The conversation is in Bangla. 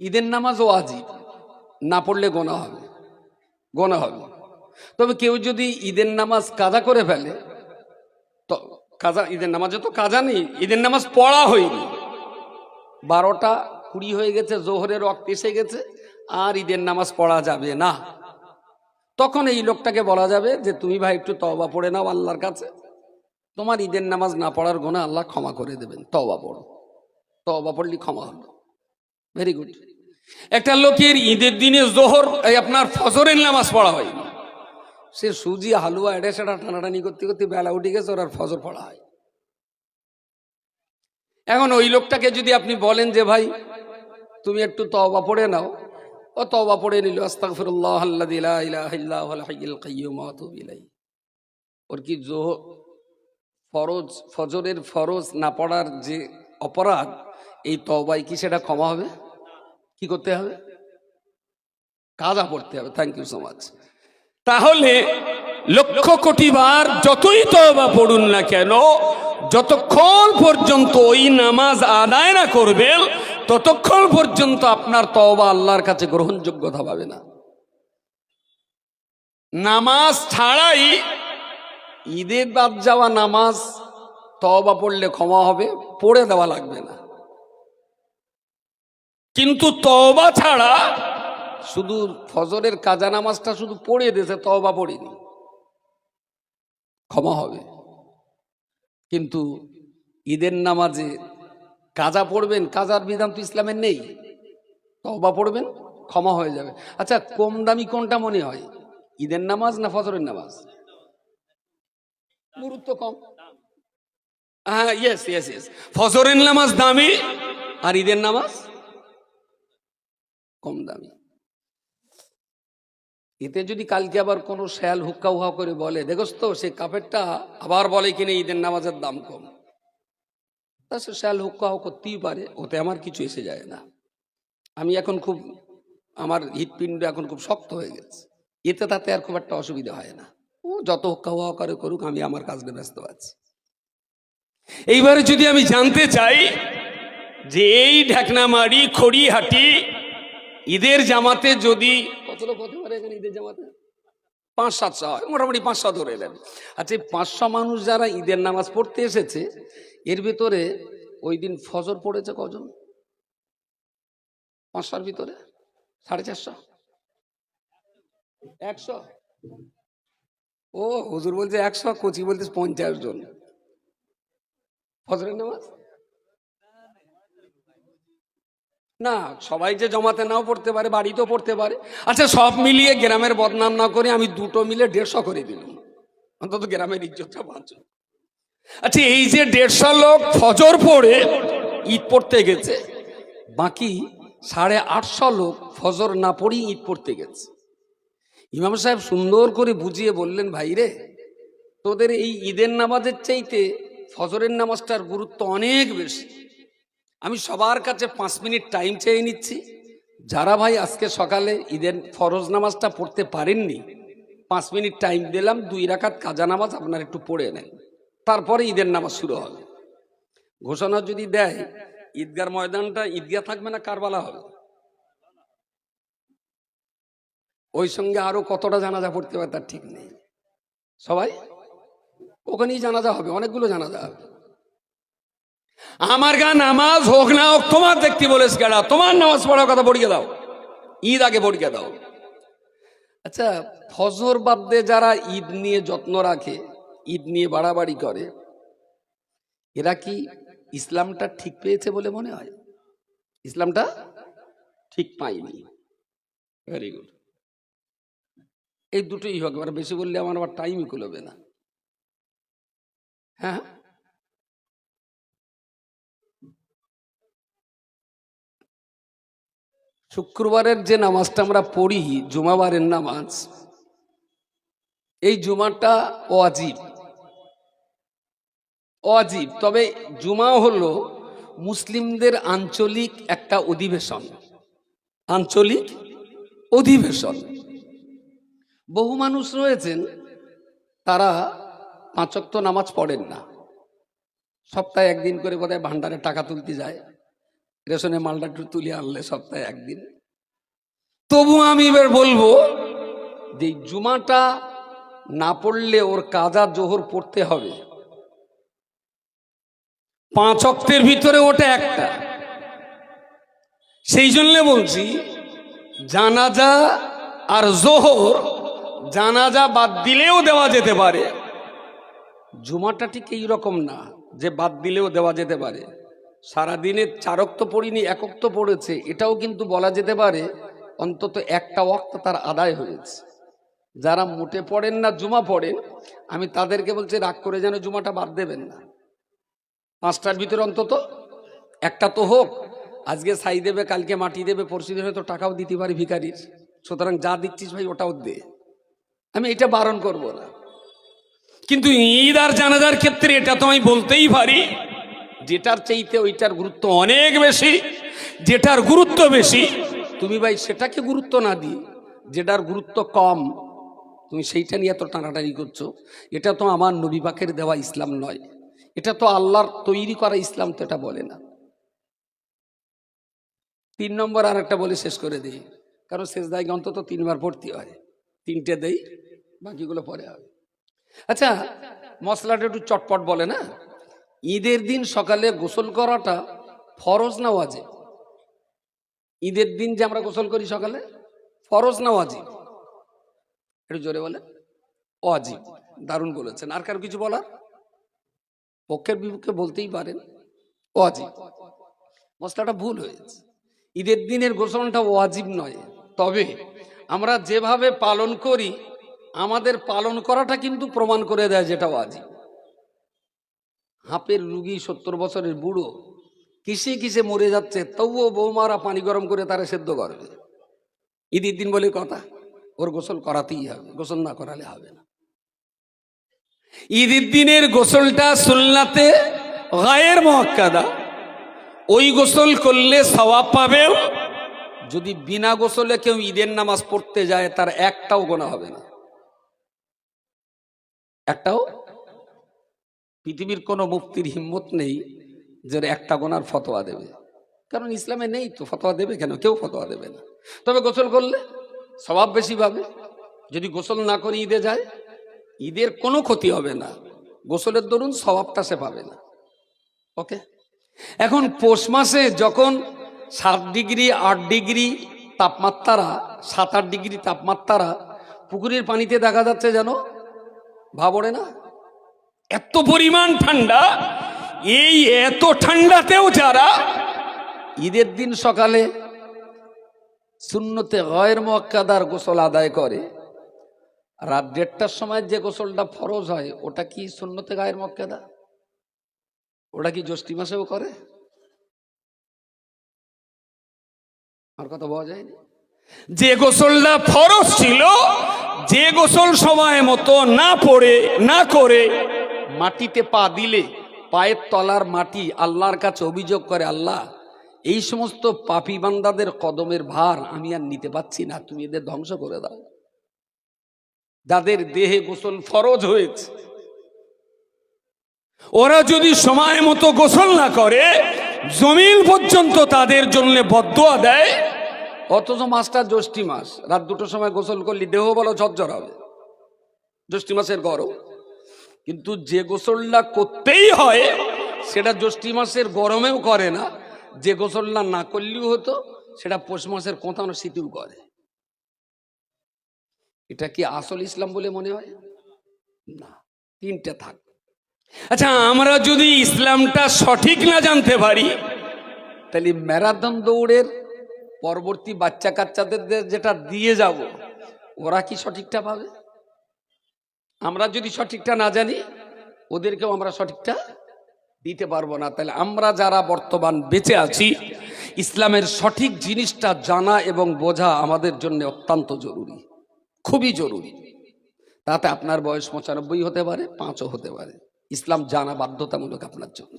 ঈদের নামাজ ওয়াজিব, না পড়লে গোনা হবে, গোনা হবে। তবে কেউ যদি ঈদের নামাজ কাজা করে ফেলে, তো কাজা, ঈদের নামাজে তো কাজা নেই, ঈদের নামাজ পড়া হয়নি, 12টা 20 হয়ে গেছে, জোহরের ওয়াক্ত এসে গেছে, আর ঈদের নামাজ পড়া যাবে না, তখন এই লোকটাকে বলা যাবে যে তুমি ভাই একটু তওবা পড়ে নাও আল্লাহর কাছে, তোমার ঈদের নামাজ না পড়ার গুনাহ আল্লাহ ক্ষমা করে দেবেন, তওবা পড়ো, তওবা পড়লি ক্ষমা হলো। Very good. একটা লোকের ঈদের দিনে জোহর আপনার ফজরের নামাজ পড়া হয়নি, সে সুজি হালুয়া এটা সেটা টানাটানি করতে করতে বেলা উঠে গেছে, ওর আর ফজর পড়া হয়। এখন ওই লোকটাকে যদি আপনি বলেন যে ভাই তুমি একটু তওবা পড়ে নাও, ও তওবা পড়ে নিল, আস্তাগফিরুল্লাহ আল্লাযী লা ইলাহা ইল্লা হুয়াল হাইয়ুল কাইয়্যুম ওয়া আতুবু ইলাইহি। ওর কি ফরজ, ফজরের ফরজ না পড়ার যে অপরাধ, এই তওবায় কি সেটা ক্ষমা হবে? কি করতে হবে? কাজা পড়তে হবে। Thank you so much. তাহলে লক্ষ কোটি বার যতই তওবা পড়ুন না কেন, যতক্ষণ পর্যন্ত ওই নামাজ আদায় না করবেন, ততক্ষণ পর্যন্ত আপনার তওবা আল্লাহর কাছে গ্রহণযোগ্যতা পাবে না। নামাজ ছাড়াই ঈদের বাদ যাওয়া নামাজ তওবা পড়লে ক্ষমা হবে, পড়ে দেওয়া লাগবে না। কিন্তু তওবা ছাড়া শুধু ফজরের কাজা নামাজটা শুধু পড়ে দিয়েছে, তওবা পড়েনি, ক্ষমা হবে। কিন্তু ঈদের নামাজে কাজা পড়বেন, কাজার বিধান তো ইসলামের নেই, তওবা পড়বেন, ক্ষমা হয়ে যাবে। আচ্ছা, কম দামি কোনটা মনে হয়, ঈদের নামাজ না ফজরের নামাজ? গুরুত্ব কম। হ্যাঁ, ইয়েস ইয়েস ইয়েস, ফজরের নামাজ দামি আর ঈদের নামাজ কম দামি। এতে যদি কালকে আবার কোনো শেয়াল হুক্কা উহা করে বলে, দেখোস তো সে কাফেরটা আবার বলে কিনা ঈদের নামাজের দাম কম, তা সে শেয়াল হুক্কা করতেই পারে, ওতে আমার কিছু এসে যায় না। আমি এখন খুব, আমার হৃৎপিণ্ড এখন খুব শক্ত হয়ে গেছে, এতে তাতে আর খুব একটা অসুবিধা হয় না। ও যত হুক্কা হুয়া করে করুক, আমি আমার কাজ নিয়ে ব্যস্ত আছি। এইবারে যদি আমি জানতে চাই যে এই ঢাকনামারি খড়িহাটি ঈদের জামাতে যদি কত লোক হতে পারে এখানে ঈদের জামাতে? 500-700 হয়, মোটামুটি 500 ধরে নেন। আচ্ছা, 500 মানুষ যারা ঈদের নামাজ পড়তে এসেছে, এর ভিতরে ওই দিন ফজর পড়েছে কজন? 500-র ভিতরে 450, 100। ও হুজুর বলছে 100, কোচি বলতে 50 জন ফজরের নামাজ। না, সবাই যে জমাতে নাও পড়তে পারে, বাড়িতেও পড়তে পারে। আচ্ছা, সব মিলিয়ে গ্রামের বদনাম না করে আমি দুটো মিলে 150 করে দিলাম, অন্তত গ্রামের ইজ্জতটা বাঁচো। আচ্ছা, এই যে 150 লোক ফজর পড়ে ঈদ পড়তে গেছে, বাকি 850 লোক ফজর না পড়ি ঈদ পড়তে গেছে। ইমাম সাহেব সুন্দর করে বুঝিয়ে বললেন, ভাই রে, তোদের এই ঈদের নামাজের চাইতে ফজরের নামাজটার গুরুত্ব অনেক বেশি। আমি সবার কাছে 5 মিনিট টাইম চেয়ে নিচ্ছি, যারা ভাই আজকে সকালে ঈদের ফরজ নামাজটা পড়তে পারেননি, 5 মিনিট টাইম দিলাম, 2 রাকাত কাজা নামাজ আপনার একটু পড়ে নেন, তারপরে ঈদের নামাজ শুরু হবে। ঘোষণা যদি দেয়, ঈদগার ময়দানটা ঈদগাহ থাকবে না, কারবালা হবে। ওই সঙ্গে আরো কতটা জানাজা পড়তে হবে তার ঠিক নেই, সবাই ওখানেই জানাজা হবে, অনেকগুলো জানাজা হবে। আমার গা নামাজ হোক না হোক, তোমার দেখতে বলেছে গেড়া, তোমার নামাজ পড়ার কথা পড়িয়ে দাও, ঈদ আগে পড়িয়ে দাও। আচ্ছা, ফজর বাদ দিয়ে যারা ঈদ নিয়ে যত্ন রাখে, ঈদ নিয়ে বাড়াবাড়ি করে, এরা কি ইসলামটা ঠিক পেয়েছে বলে মনে হয়? ইসলামটা ঠিক পাইনি। Very good. এই দুটোই হোক, এবার বেশি বললে আমার আবার টাইমই কুলবে না। হ্যাঁ, শুক্রবারের যে নামাজটা আমরা পড়ি, জুমাবারের নামাজ, এই জুমাটা ওয়াজিব, ওয়াজিব। তবে জুমা হলো মুসলিমদের আঞ্চলিক একটা অধিবেশন, আঞ্চলিক অধিবেশন। বহু মানুষ রয়েছেন তারা 5 ওয়াক্ত নামাজ পড়েন না, সপ্তাহে একদিন করে বোধহয় ভান্ডারে টাকা তুলতে যায়, রেশনের মালটা একটু তুলে আনলে সপ্তাহে একদিন। তবু আমি এবার বলবো যে জুমাটা না পড়লে ওর কাজা জোহর পড়তে হবে। 5 ওয়াক্তের ভিতরে ওটা একটা। সেই জন্য বলছি জানাজা আর জোহর, জানাজা বাদ দিলেও দেওয়া যেতে পারে, জুমাটা ঠিক এইরকম না যে বাদ দিলেও দেওয়া যেতে পারে। সারাদিনে 4 ওয়াক্ত পড়িনি, 1 ওয়াক্ত পড়েছে, এটাও কিন্তু বলা যেতে পারে অন্তত একটা ওয়াক্ত তার আদায় হয়েছে। যারা মোটে পড়েন না, জুমা পড়েন, আমি তাদেরকে বলছি রাগ করে যেন জুমাটা বাদ দেবেন না। 5টার ভিতরে অন্তত একটা তো হোক। আজকে ছাই দেবে, কালকে মাটি দেবে, পরশুদিন হয়তো টাকাও দিতে পারি ভিখারির, সুতরাং যা দিচ্ছিস ভাই ওটাও দে, আমি এটা বারণ করব না। কিন্তু ঈদ আর জানাজার ক্ষেত্রে এটা তো আমি বলতেই পারি, যেটার চাইতে ওইটার গুরুত্ব অনেক বেশি। যেটার গুরুত্ব বেশি তুমি ভাই সেটাকে গুরুত্ব না দিয়ে যেটার গুরুত্ব কম তুমি সেইটা নিয়ে এত টানাটানি করছো। এটা তো আমার নবী পাকের দেওয়া ইসলাম নয়, এটা তো আল্লাহর তৈরি করা ইসলাম, তো এটা বলে না। 3 নম্বর আর একটা বলে শেষ করে দিই, কারণ সেজদায় অন্তত 3 বার পড়তে হয়, 3টে দেই, বাকিগুলো পরে হবে। আচ্ছা, মশলাটা একটু চটপট বলে না। ঈদের দিন সকালে গোসল করাটা ফরজ না ওয়াজিব? ঈদের দিন যে আমরা গোসল করি সকালে, ফরজ না ওয়াজিব? একটু জোরে বলে। ওয়াজিব। দারুণ বলেছেন। আর কারো কিছু বলার? পক্ষের বিপক্ষে বলতেই পারেন, ওয়াজিব। মশলাটা ভুল হয়েছে। ঈদের দিনের গোসলটা ওয়াজিব নয়, তবে আমরা যেভাবে পালন করি আমাদের পালন করাটা কিন্তু প্রমাণ করে দেয় যেটা ওয়াজিব। হাঁপের রুগী 70 বছরের বুড়ো কিসে কিসে মরে যাচ্ছে, তবুও বৌমারা পানি গরম করে তারা সেদ্ধ করবে। ঈদের দিন বলে কথা, ওর গোসল করাতেই হবে, গোসল না করালে হবে না। ঈদের দিনের গোসলটা সুন্নাতে গায়ের মুআক্কাদা, ওই গোসল করলে সওয়াব পাবে। যদি বিনা গোসলে কেউ ঈদের নামাজ পড়তে যায় তার একটাও গোনা হবে না, একটাও। পৃথিবীর কোনো মুফতির হিম্মত নেই যে একটা গোনার ফতোয়া দেবে, কারণ ইসলামে নেই তো। ফতোয়া দেবে কেন? কেউ ফতোয়া দেবে না। তবে গোসল করলে সওয়াব বেশি পাবে। যদি গোসল না করে ঈদে যায়, ঈদের কোনো ক্ষতি হবে না, গোসলের দরুন সওয়াবটা সে পাবে না। ওকে। এখন পৌষ মাসে যখন 7 ডিগ্রি 8 ডিগ্রি তাপমাত্রা, 7-8 ডিগ্রি তাপমাত্রা পুকুরের পানিতে দেখা যাচ্ছে, যেন ভাবড়ে না, এত পরিমাণ ঠান্ডা। এই এত ঠান্ডাতেও যারা ঈদের দিন সকালে সুন্নতে গায়ের মুআক্কাদার গোসল আদায় করে, রাত 1:30টার সময় যে গোসলটা ফরজ হয় ওটা কি সুন্নতে গায়ের মুআক্কাদা? ওটা কি জ্যৈষ্ঠ মাসেও করে? আর কথা বলা যায়নি। যে গোসলটা ফরজ ছিল, যে গোসল সময় মতো না পড়ে না করে মাটিতে পা দিলে পায়ের তলার মাটি আল্লাহর কাছে অভিযোগ করে, আল্লাহ এই সমস্ত পাপী বান্দাদের কদমের ভার আমি আর নিতে পারছি না, তুমি এদের ধ্বংস করে দাও। যাদের দেহে গোসল ফরজ হয়েছে ওরা যদি সময় মতো গোসল না করে জমিন পর্যন্ত তাদের জন্য বদদুয়া দেয়। অথচ মাসটা জ্যৈষ্ঠ মাস, রাত 2টোর সময় গোসল করলে দেহ বলো ঝরঝর হবে, জ্যৈষ্ঠ মাসের গরম। কিন্তু যে গোসলটা করতেই হয় সেটা জ্যৈষ্ঠ মাসের গরমেও করে না, যে গোসলটা না করলেও হতো সেটা পৌষ মাসের কোঁথানো শীতেও করে। এটা কি আসল ইসলাম বলে মনে হয় না? 3টে থাক। আচ্ছা, আমরা যদি ইসলামটা সঠিক না জানতে পারি তাহলে ম্যারাথন দৌড়ের পরবর্তী বাচ্চা কাচ্চাদের যেটা দিয়ে যাব ওরা কি সঠিকটা পাবে? আমরা যদি সঠিকটা না জানি ওদেরকেও আমরা সঠিকটা দিতে পারবো না। তাহলে আমরা যারা বর্তমান বেঁচে আছি ইসলামের সঠিক জিনিসটা জানা এবং বোঝা আমাদের জন্য অত্যন্ত জরুরি, খুবই জরুরি। তাতে আপনার বয়স 95 হতে পারে, 5ও হতে পারে, ইসলাম জানা বাধ্যতামূলক আপনার জন্য।